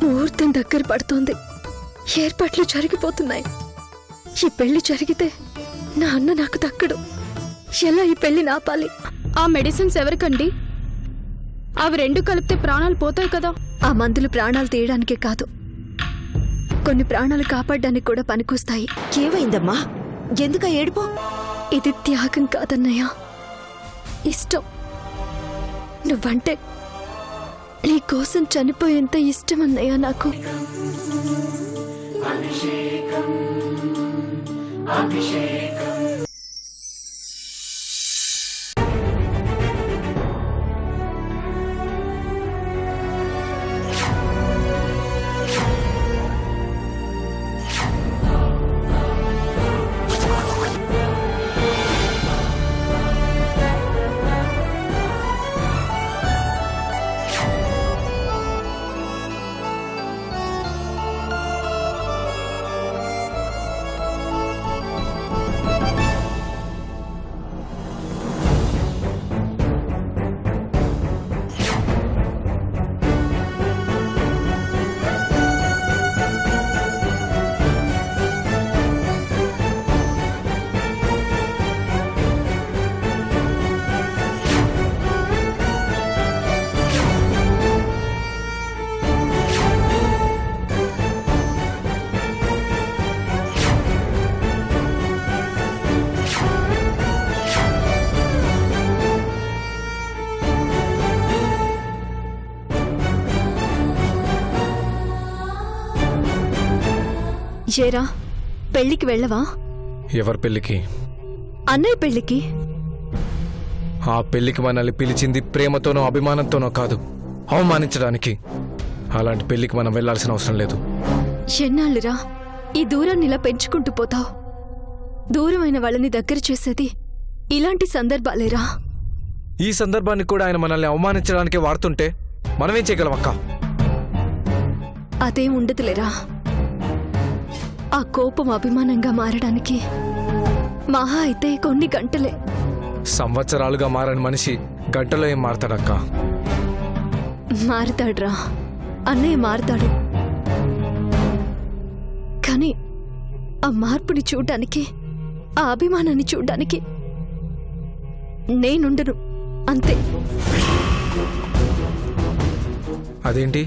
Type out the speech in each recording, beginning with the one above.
ముహూర్తం దగ్గర పడుతోంది. ఏర్పాట్లు జరిగిపోతున్నాయి. ఈ పెళ్లి జరిగితే నా అన్న నాకు దక్కడు. ఎలా ఈ పెళ్లి నాపాలి? ఆ మెడిసిన్స్ ఎవరికండి? అవి రెండు కలిపితే ప్రాణాలు పోతాయి కదా. ఆ మందులు ప్రాణాలు తీయడానికే కాదు, కొన్ని ప్రాణాలు కాపాడడానికి కూడా పనికొస్తాయి. ఏమైందమ్మా? ఎందుక ఏడుపు? ఇది త్యాగం కాదన్నయ్య, ఇష్టం. నువ్వంటే నీ కోసం చనిపోయేంత ఇష్టం అన్నయ్య నాకు. ఏరా, పెళ్లికి వెళ్ళవా? ఎవరి పెళ్లికి? అన్నయ్య పెళ్లికి. ఆ పెళ్లికి మనల్ని పిలిచింది ప్రేమతోనో అభిమానంతోనో కాదు, అవమానించడానికి. అలాంటి పెళ్లికి మనం వెళ్లాల్సిన అవసరం లేదు. ఎన్నాళ్ళురా ఈ దూరాన్ని ఇలా పెంచుకుంటూ పోతావు? దూరమైన వాళ్ళని దగ్గర చేసేది ఇలాంటి సందర్భాలేరా. ఈ సందర్భాన్ని కూడా ఆయన మనల్ని అవమానించడానికి వాడుతుంటే మనమేం చేయగలం అక్క? అదేం ఉండదులేరా. ఆ కోపం అభిమానంగా మారడానికి మహా అయితే కొన్ని గంటలే. సంవత్సరాలుగా మారని మనిషి గంటలో ఏం మారతాడక్క? మారుతాడ్రా, అన్నయ్య మారుతాడు. కానీ ఆ మార్పుని చూడ్డానికి, ఆ అభిమానాన్ని చూడ్డానికి నేనుండను, అంతే. అదేంటి,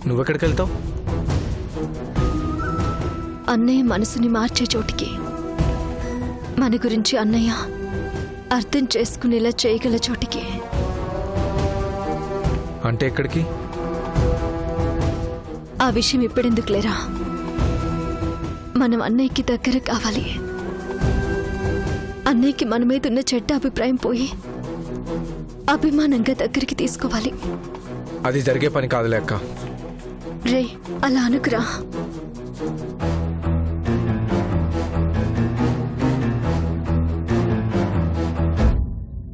నువ్వెక్కడికి వెళ్తావు? అన్నయ్య మనసుని మార్చే చోటికి. మన గురించి అన్నయ్య అర్థం చేసుకునేలా చేయగల చోటికి. అంటే ఎక్కడికి? ఆ విషయం ఇప్పుడెందుకులేరా. మనం అన్నయ్యకి దగ్గర కావాలి. అన్నయ్యకి మన మీద ఉన్న చెడ్డ అభిప్రాయం పోయి అభిమానంగా దగ్గరికి తీసుకోవాలి. అది జరిగే పని కాదులే అక్క. రే, అలా అనుకురా.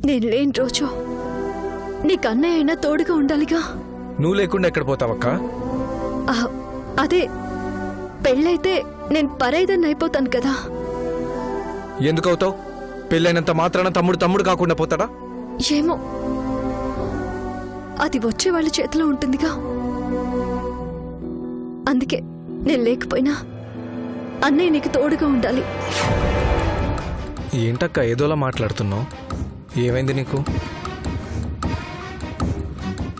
నేను లేని రోజు నీకు అన్నయ్య అయినా తోడుగా ఉండాలిగా. నువ్వు లేకుండా ఎక్కడ పోతావక్క? అదే పెళ్ళైతే నేను పరైదన్ని అయిపోతాను కదా. ఎందుకవుతావు? పెళ్ళైనంత మాత్రాన తమ్ముడు తమ్ముడు కాకుండా పోతాడా? ఏమో, అది వచ్చే వాళ్ళ చేతిలో ఉంటుందిగా. అందుకే నేను లేకపోయినా అన్నయ్య నీకు తోడుగా ఉండాలి. ఏంటక్క ఏదోలా మాట్లాడుతున్నావు? ఏమైంది నీకు?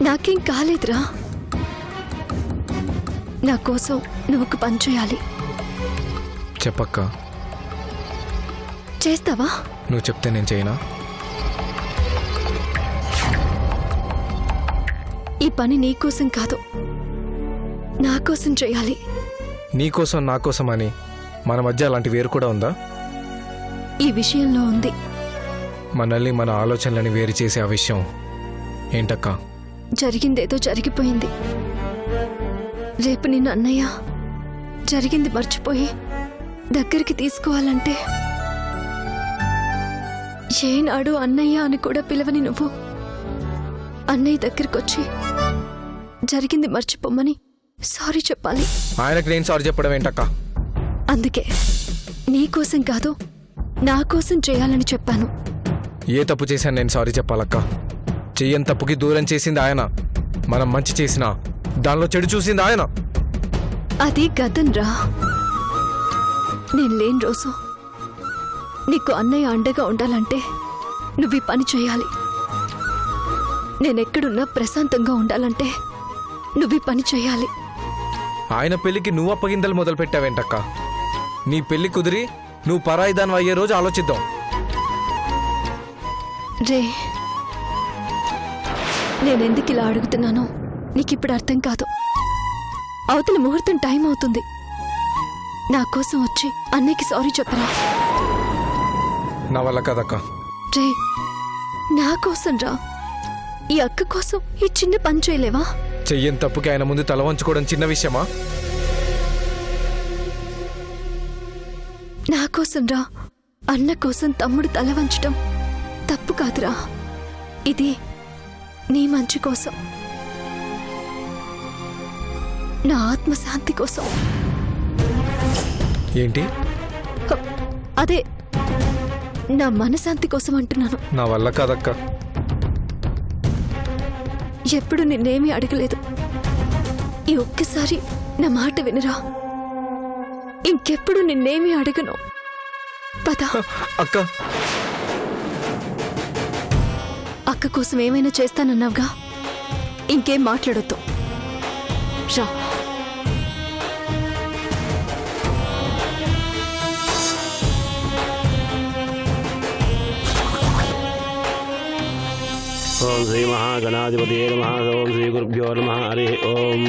నాకేం కాలేదురా. నా కోసం నువ్వు ఒక పని చేయాలి. చెప్పక్క. చేస్తావా? నువ్వు చెప్తే నేను చేయనా? ఈ పని నీకోసం కాదు, నా కోసం చేయాలి. నీకోసం నా కోసం అని మన మధ్య అలాంటి వేరు కూడా ఉందా? ఈ విషయంలో ఉంది. మనల్ని మన ఆలోచనలని వేరు చేసే ఆ విషయం ఏంటక్క? జరిగిందేదో జరిగిపోయింది. రేపు నిన్ను అన్నయ్య జరిగింది మర్చిపోయి దగ్గరికి తీసుకోవాలంటే ఏనాడు అన్నయ్య అని కూడా పిలవని నువ్వు అన్నయ్య దగ్గరకొచ్చి జరిగింది మర్చిపోమని సారీ చెప్పాలి. ఆయనకు నేను సారీ చెప్పడం ఏంటక్క? అందుకే నీకోసం కాదు నా కోసం చేయాలని చెప్పాను. ఏ తప్పు చేశాను నేను సారీ చెప్పాలక్క? చెయ్యని తప్పుకి దూరం చేసింది ఆయన. మనం మంచి చేసినా దానిలో చెడు చూసింది ఆయన. అది గతం రా. నేను లేని రోజు నీకు అన్నయ్య అండగా ఉండాలంటే నువ్వు ఈ పని చేయాలి. నేనెక్కడున్నా ప్రశాంతంగా ఉండాలంటే నువ్వు ఈ పని చేయాలి. ఆయన పెళ్లికి నువ్వు అప్పగింతలు మొదలు పెట్టావేంటక్క? నీ పెళ్లి కుదిరి నువ్వు పరాయి దాని అయ్యే రోజు ఆలోచిద్దాం. రే, నేనెందుకు ఇలా అడుగుతున్నానో నీకిప్పుడు అర్థం కాదు. అవతల ముహూర్తం టైం అవుతుంది. నా కోసం వచ్చి అన్నయ్యకి సారీ చెప్పరా. నా వల్ల కదక్క. రే, నా కోసం రా. ఈ అక్క కోసం ఈ చిన్న పని చేయలేవా? చెయ్యని తప్పుకి ఆయన ముందు తల వంచుకోవడం చిన్న విషయమా? నా కోసం రా. అన్న కోసం తమ్ముడు తల వంచటం తప్పు కాదురా. ఇది నీ మంచి కోసం, నా ఆత్మశాంతి కోసం. ఏంటి? అదే నా మనశాంతి కోసం అంటున్నాను. నా వల్ల కాదక్క. ఎప్పుడు నిన్నేమీ అడగలేదు. ఈ ఒక్కసారి నా మాట వినరా. ఇంకెప్పుడు నిన్నేమీ అడగను. పద. అక్క, అక్క కోసం ఏమైనా చేస్తానన్నావుగా, ఇంకేం మాట్లాడొద్దు. రా. ఓం శ్రీ మహాగణాధిపతే నమః. ఓం శ్రీ గురుభ్యో నమః. హరి ఓం.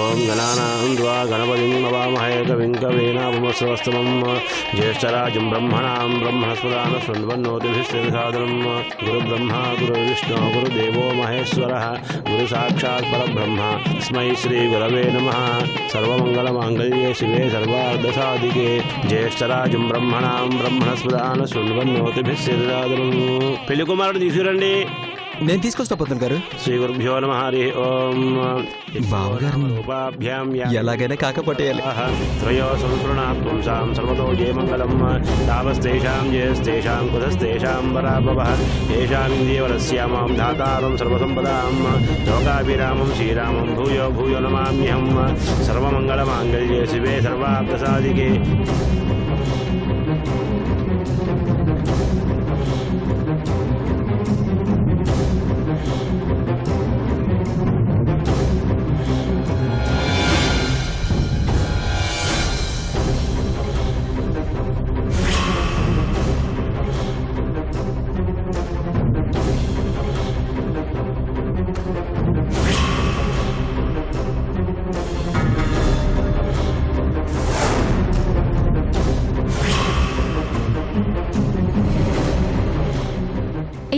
ఓం గణానాం త్వా గణపతిం నమామహే కవిం కవీనాముపమశ్రవస్తమం జ్యేష్ఠరాజం బ్రహ్మణాం బ్రహ్మణస్పదాన శృణ్వన్నోతిభిస్సిద్ధాదనం. గురుబ్రహ్మ గురుర్విష్ణు గురుదేవో మహేశ్వరः గురు సాక్షాత్ పరబ్రహ్మ. తస్మై శ్రీ గురవే నమః. సర్వమంగళమాంగళ్యే శివే సర్వార్థసాధికే జ్యేష్ఠరాజం బ్రహ్మణాం బ్రహ్మణస్పదాన శృణ్వన్నోతిభిస్సిద్ధాదనం. పెళ్లి కుమారుడు తీసుకురండి. నేను తీసుకొస్తా పంతులు గారు. శ్రీ గురుభ్యో నమః. హరి ఓం. బావగారిని ఉపాభ్యాం ఎలాగైనా కాకపోటేయాలి. త్రయో సంస్కృణాత్ పుంసాం సర్వతో జయమంగళం. తాపస్తేషాం జయస్తేషాం కుతస్తేషాం పరాభవః. ఏషామింద్రియవరస్యామాం ధాతారం సర్వసంపదాం. లోకాభిరామం శ్రీరామం భూయో భూయో నమామ్యహం. సర్వమంగళమాంగళ్యే శివే సర్వార్థసాధికే.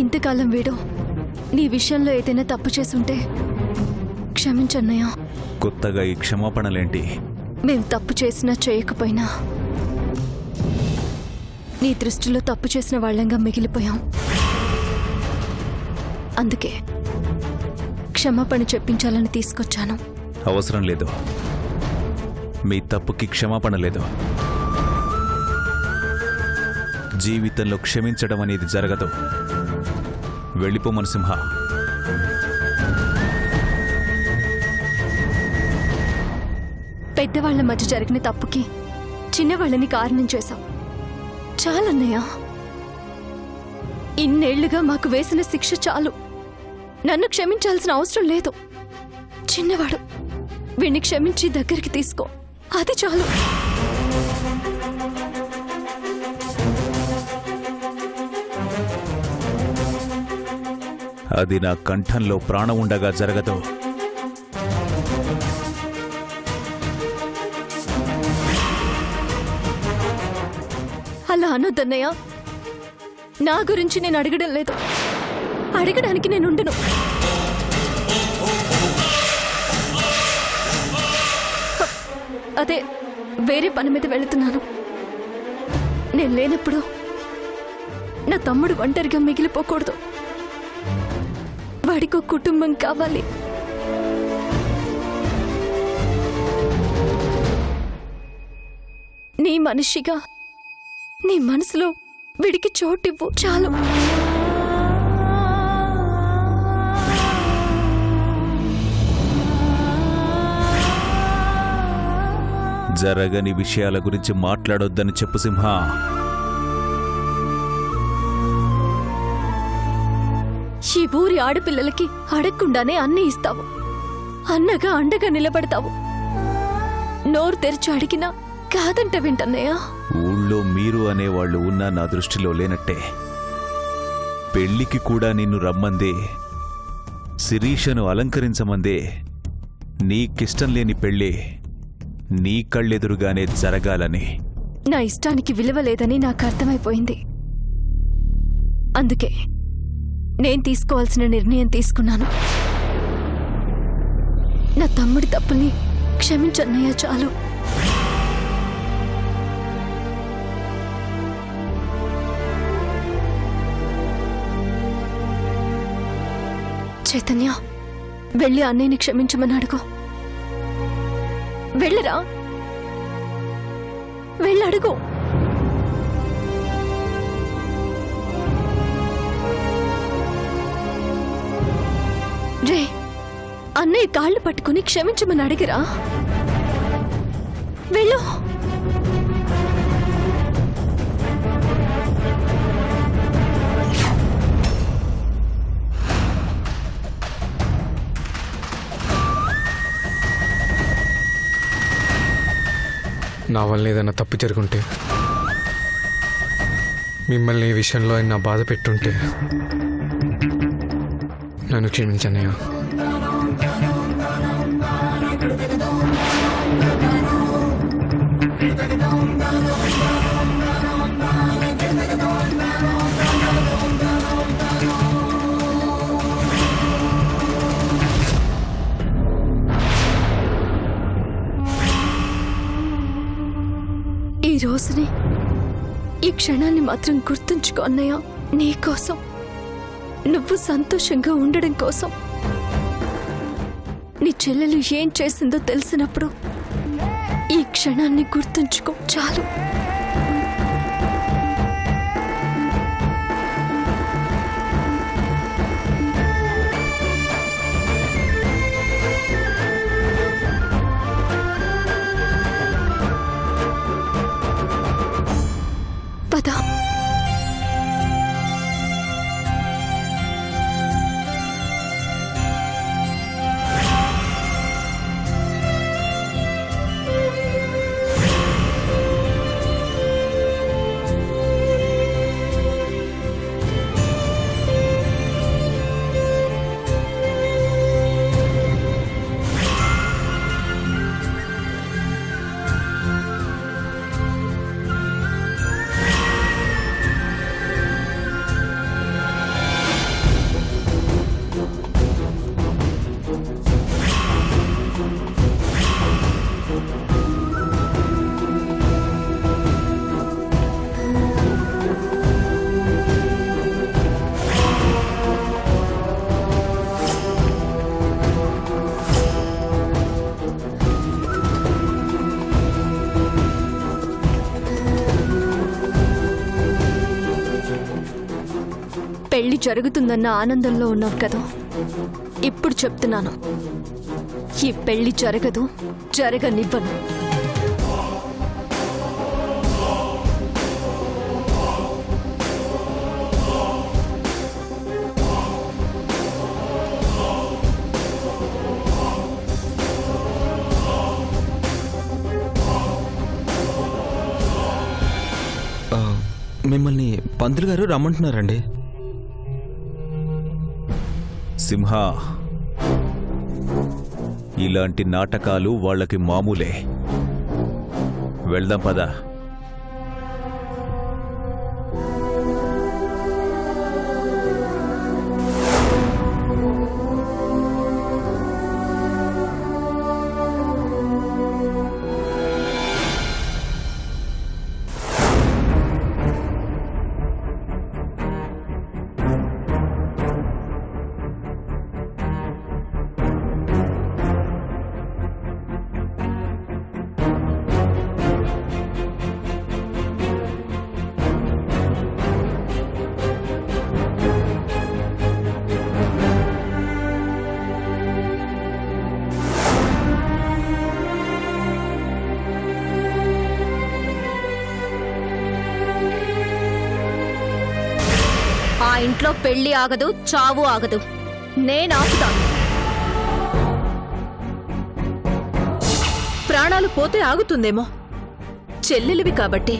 ఇంతకాలం వీడు నీ విషయంలో ఏదైనా తప్పు చేసుంటే క్షమించన్నయ్యా. కొత్తగా ఈ క్షమాపణలేంటి? మేం తప్పు చేసినా చేయకపోయినా నీ దృష్టిలో తప్పు చేసిన వాళ్ళంగా మిగిలిపోయాం. అందుకే క్షమాపణ చెప్పించాలని తీసుకొచ్చాను. అవసరం లేదు. మీ తప్పుకి క్షమాపణ లేదు. జీవితంలో క్షమించడం అనేది జరగదు. వెళ్ళిపోమను సింహ. పెద్దవాళ్ల మధ్య జరిగిన తప్పుకి చిన్నవాళ్ళని కారణం చేశాం. చాలన్నయ్య. ఇన్నేళ్లుగా మాకు వేసిన శిక్ష చాలు. నన్ను క్షమించాల్సిన అవసరం లేదు. చిన్నవాడు, వీణ్ణి క్షమించి దగ్గరికి తీసుకో, అది చాలు. అది నా కంఠంలో ప్రాణం ఉండగా జరగదు. అలా అనొద్దన్నయ్య. నా గురించి నేను అడగడం లేదు. అడగడానికి నేనుండను. అదే వేరే పని మీద వెళుతున్నాను. నేను లేనప్పుడు నా తమ్ముడు ఒంటరిగా మిగిలిపోకూడదు. వాడికో కుటుంబం కావాలి. నీ మనిషిగా నీ మనసులో వీడికి చోటివ్వు, చాలు. జరగని విషయాల గురించి మాట్లాడొద్దని చెప్పు సింహ. ఈ ఊరి ఆడపిల్లలకి అడగకుండానే అన్నీ ఇస్తావు, అన్నగా అండగా నిలబడతావు. నోరు తెరిచి అడిగినా కాదంట వింటన్నయ్యా. ఊళ్ళో మీరు అనేవాళ్ళు ఉన్నా నా దృష్టిలో లేనట్టే. పెళ్లికి కూడా నిన్ను రమ్మందే, శిరీషను అలంకరించమందే. నీకిష్టం లేని పెళ్ళి నీ కళ్ళెదురుగానే జరగాలని. నా ఇష్టానికి విలువ లేదని నాకు అర్థమైపోయింది. అందుకే నేను తీసుకోవాల్సిన నిర్ణయం తీసుకున్నాను. నా తమ్ముడి తప్పుల్ని క్షమించన్నయ్యా, చాలు. చైతన్య, వెళ్ళి అన్నయ్యని క్షమించమని అడుగు. వెళ్ళరా, వెళ్ళడుగు. రే, అన్నయ్య కాళ్ళు పట్టుకుని క్షమించమని అడిగిరా. వెళ్ళు. నా వల్ల ఏదైనా తప్పు జరుగుంటే, మిమ్మల్ని ఈ విషయంలో ఆయన బాధ పెట్టుంటే నన్ను క్షమించన్నయ్యా. ఈ రోజుని, ఈ క్షణాన్ని మాత్రం గుర్తుంచుకో అన్నయ్య. నీకోసం, నువ్వు సంతోషంగా ఉండడం కోసం. నీ చెల్లెలు ఏం చేసిందో తెలిసినప్పుడు ఈ క్షణాన్ని గుర్తుంచుకో, చాలు. పద. పెళ్లి జరుగుతుందన్న ఆనందంలో ఉన్నావు కదా, ఇప్పుడు చెప్తున్నాను, ఈ పెళ్లి జరగదు, జరగనివ్వను. మిమ్మల్ని పంతులు గారు రమ్మంటున్నారండి. సింహ, ఇలాంటి నాటకాలు వాళ్ళకి మామూలే. వెళ్దాం పద. ఇంట్లో పెళ్లి ఆగదు, చావు ఆగదు. నేను ఆపుతాను. ప్రాణాలు పోతే ఆగుతుందేమో, చెల్లెలివి కాబట్టి.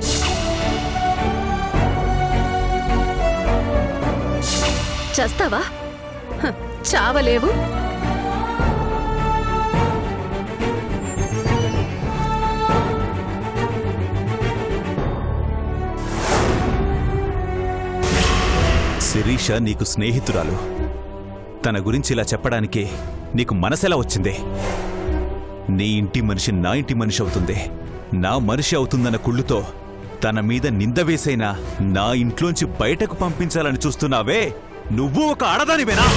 చస్తావా? చావలేవు. శిరీష నీకు స్నేహితురాలు. తన గురించి ఇలా చెప్పడానికి నీకు మనసెలా వచ్చింది? నీ ఇంటి మనిషి నా ఇంటి మనిషి అవుతుంది, నా మనిషి అవుతుందన్న కుళ్ళుతో తన మీద నింద వేసైనా నా ఇంట్లోంచి బయటకు పంపించాలని చూస్తున్నావే, నువ్వు ఒక ఆడదానివేనా?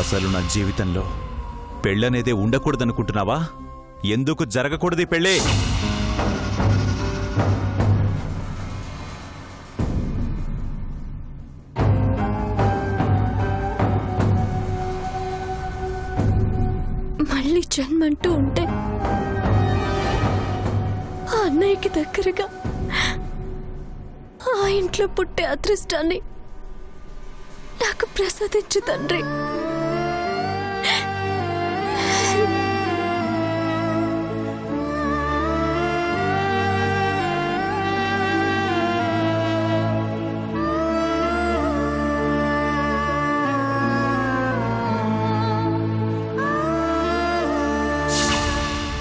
అసలు నా జీవితంలో పెళ్ళనేదే ఉండకూడదనుకుంటున్నావా? ఎందుకు జరగకూడదు పెళ్ళే? మళ్ళీ జన్మంటూ ఉంటే ఆ అన్నయ్యకి దగ్గరగా ఆ ఇంట్లో పుట్టే అదృష్టాన్ని నాకు ప్రసాదించు తండ్రి.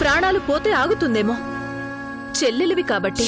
ప్రాణాలు పోతే ఆగుతుందేమో, చెల్లెలివి కాబట్టి.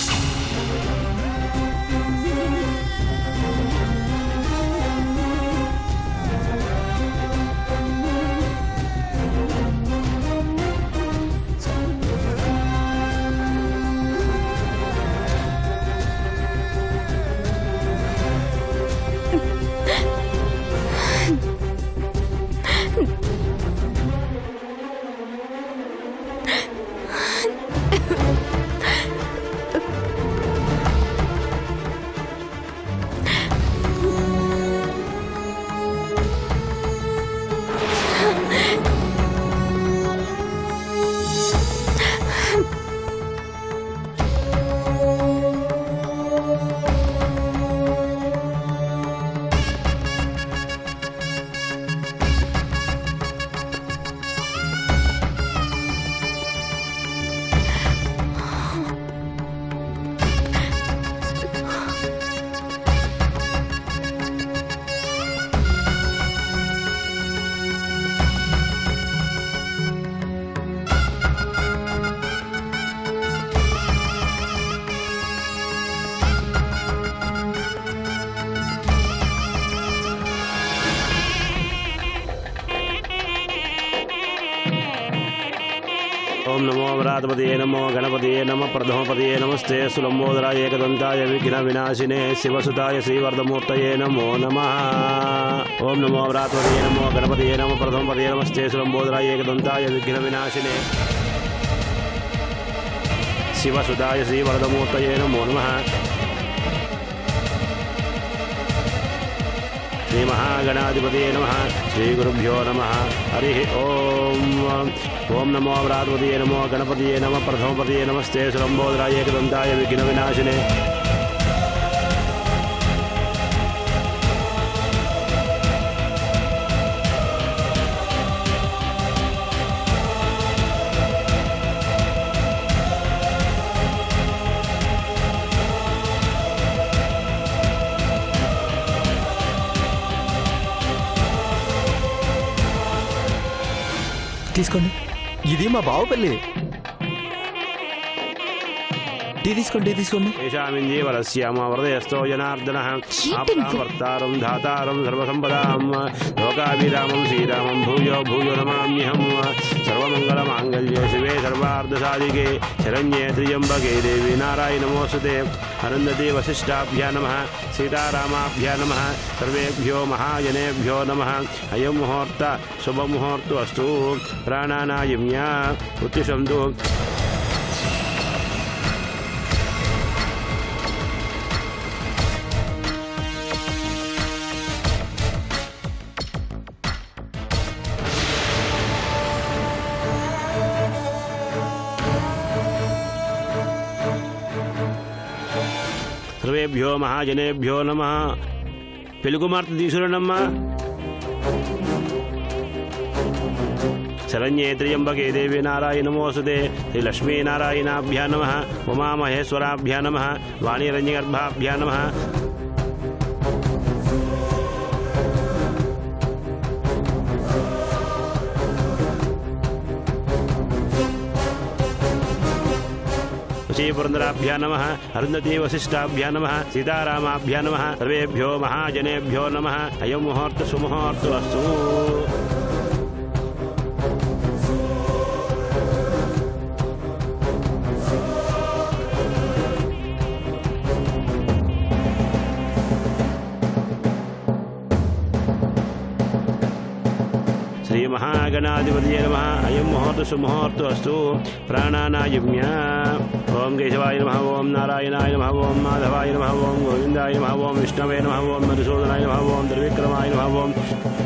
ఓం నమో వ్రాతపతియే నమో గణపతియే నమ ప్రథమపతియే నమస్తే సులంబోదరాయ ఏకదంతాయ విఘ్న వినాశినే శివసుతాయ శ్రీవర్ధమూర్తయే నమో నమః. ఓం నమో వ్రాతపతియే నమో గణపతియే నమ ప్రథమపతియే నమస్తే సులంబోదరాయ ఏకదంతాయ విఘ్న వినాశినే శివసుతాయ శ్రీవర్ధమూర్తయే నమో నమః. శ్రీ మహాగణాధిపతియే నమః. శ్రీ గురుభ్యో నమః. హరి ఓం. ఓం నమో వ్రాతపతియే నమో గణపతియే నమ ప్రథమపతియే నమస్తే సులంబోదరాయ ఏకదంతాయ విఘ్న వినాశినే తీసుకోండి, ఇది మా బావ పెళ్ళి. టీ తీసుకోండి ఏషామింజీవరస్యామ వరదయస్తో జనార్దనః ఆపదావర్తారం ధాతారం సర్వసంపదాం లోకాభిరామం శ్రీరామం భూయో భూయో నమామ్యహం సర్వమంగళమాంగళ్యే శివే సర్వార్ధసాధికే శరణ్యే త్ర్యంబకే దేవి నారాయణ నమోస్తుతే అరుంధతి వశిష్ఠాభ్యా నమః సీతారామాభ్యా నమః సర్వేభ్యో మహాజనేభ్యో నమః అయం ముహూర్త శుభముహూర్తు అస్తు ప్రాణానాయమ్య ఉత్తిషంతు సర్వేభ్యో మహాజనేభ్యో నమః పెలుగుమార్తె తీసుకురండమ్మా శరణ్యే త్ర్యంబకే దేవి నారాయణ నమోస్తుతే శ్రీ లక్ష్మీనారాయణాభ్యా నమః ఉమామహేశ్వరాభ్యా నమః వాణీరంజగర్భాభ్యా నమః పురందరాభ్యా నమః అరుంధతి వశిష్ఠాభ్యా నమః సీతారామాభ్యా నమః సర్వేభ్యో మహాజనేభ్యో నమః అయం ముహూర్త సుముహూర్తు అస్తు శ్రీ మహాగణాధిపతియే నమః అయం ముహూర్త సుముహూర్తు అస్తు ప్రాణానాయమ్య ఓం కేశవాయ నమః ఓం నారాయణాయ నమః ఓం మాధవాయ నమః ఓం గోవిందాయ నమః ఓం విష్ణవే నమః ఓం మధుసూదనాయ నమః ఓం త్రివిక్రమాయ నమః ఓం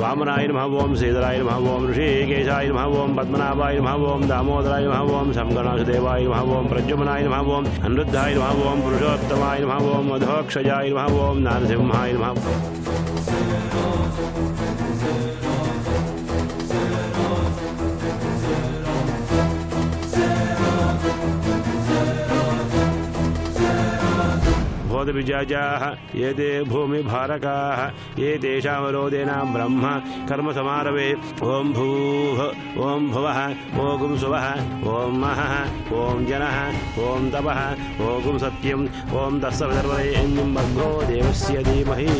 వామనాయ నమః ఓం శ్రీధరాయ నమః ఓం ఋషికేశాయ నమః ఓం పద్మనాభాయ నమః ఓం దామోదరాయ నమః ఓం సంగణాసుదేవాయ నమః ఓం ప్రద్యుమ్నాయ నమః ఓం అనిరుద్ధాయ నమః ఓం పురుషోత్తమాయ నమః ఓం మధోక్షజాయ నమః ఓం నారసింహాయ నమః బోధవిజాజాః ఏ తే భూమిభారకాః ఏ తేషామరోధేన బ్రహ్మ కర్మ సమారవే ఓం భూః ఓం భువః ఓం సువః ఓం మహః ఓం జనః ఓం తపః ఓం సత్యం ఓం తస్సవితుర్వరేణ్యం భర్గో దేవస్య ధీమహి